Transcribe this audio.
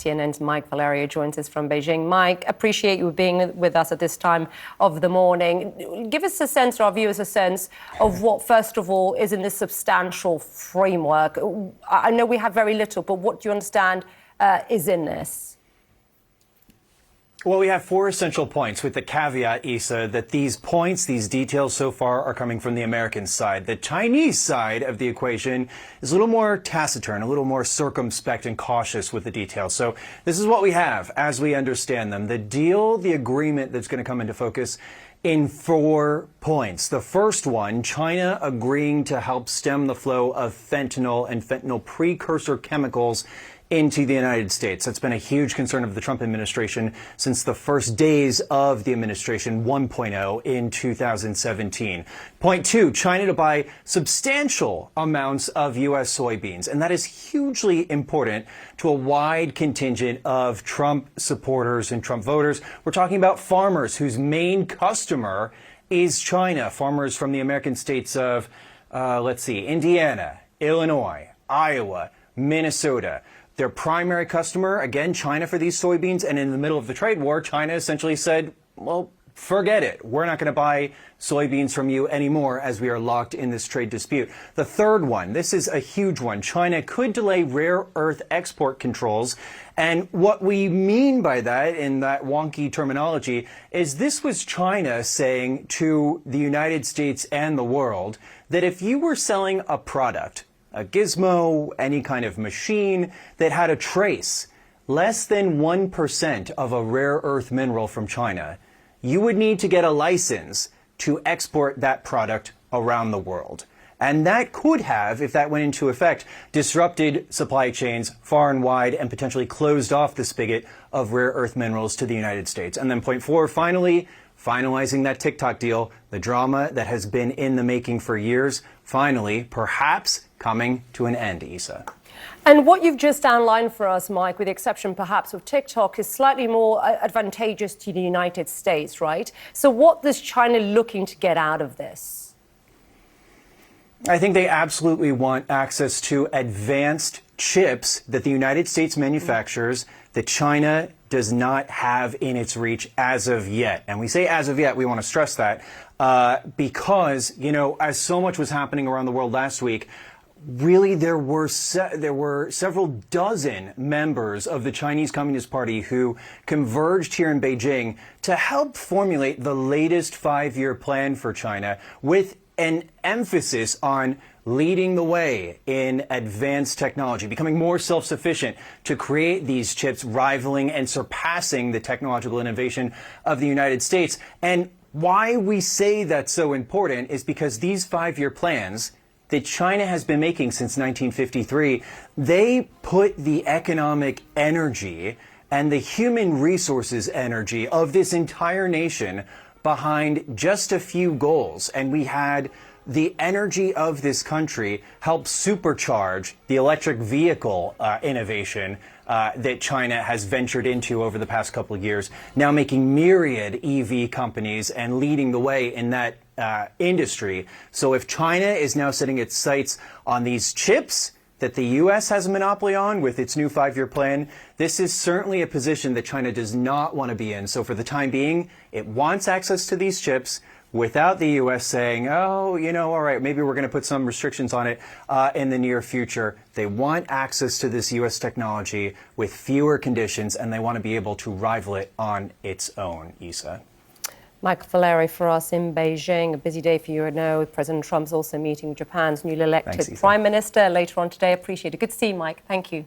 CNN's Mike Valerio joins us from Beijing. Mike, appreciate you being with us at this time of the morning. Give us a sense, or our viewers a sense, of what, first of all, is in this substantial framework. I know we have very little, but what do you understand is in this? Well, we have four essential points with the caveat, Issa, that these points, these details so far are coming from the American side. The Chinese side of the equation is a little more taciturn, a little more circumspect and cautious with the details. So this is what we have as we understand them. The deal, the agreement that's going to come into focus in 4 points. The first one, China agreeing to help stem the flow of fentanyl and fentanyl precursor chemicals into the United States. That's been a huge concern of the Trump administration since the first days of the administration 1.0 in 2017. Point 2, China to buy substantial amounts of U.S. soybeans. And that is hugely important to a wide contingent of Trump supporters and Trump voters. We're talking about farmers whose main customer is China. Farmers from the American states of, Indiana, Illinois, Iowa, Minnesota. Their primary customer, again, China for these soybeans. And in the middle of the trade war, China essentially said, well, forget it. We're not going to buy soybeans from you anymore as we are locked in this trade dispute. The third one, this is a huge one. China could delay rare earth export controls. And what we mean by that, in that wonky terminology, is this was China saying to the United States and the world that if you were selling a product, a gizmo, any kind of machine that had a trace less than 1% of a rare earth mineral from China, you would need to get a license to export that product around the world. And that could have, if that went into effect, disrupted supply chains far and wide and potentially closed off the spigot of rare earth minerals to the United States. And then point 4, finally, finalizing that TikTok deal, the drama that has been in the making for years, finally, perhaps coming to an end, Issa. And what you've just outlined for us, Mike, with the exception perhaps of TikTok, is slightly more advantageous to the United States, right? So what is China looking to get out of this? I think they absolutely want access to advanced chips that the United States manufactures that China does not have in its reach as of yet. And we say as of yet, we want to stress that because, you know, as so much was happening around the world last week, really, there were several dozen members of the Chinese Communist Party who converged here in Beijing to help formulate the latest 5-year plan for China with an emphasis on leading the way in advanced technology, becoming more self-sufficient to create these chips, rivaling and surpassing the technological innovation of the United States. And why we say that's so important is because these 5-year plans that China has been making since 1953, they put the economic energy and the human resources energy of this entire nation behind just a few goals. And we had the energy of this country help supercharge the electric vehicle innovation that China has ventured into over the past couple of years, now making myriad EV companies and leading the way in that industry. So if China is now setting its sights on these chips that the U.S. has a monopoly on with its new 5-year plan, this is certainly a position that China does not want to be in. So for the time being, it wants access to these chips without the U.S. saying, oh, you know, all right, maybe we're going to put some restrictions on it in the near future. They want access to this U.S. technology with fewer conditions, and they want to be able to rival it on its own, Issa. Mike Valerio for us in Beijing. A busy day for you, I know. President Trump's also meeting Japan's newly elected Prime Minister later on today. Appreciate it. Good to see you, Mike. Thank you.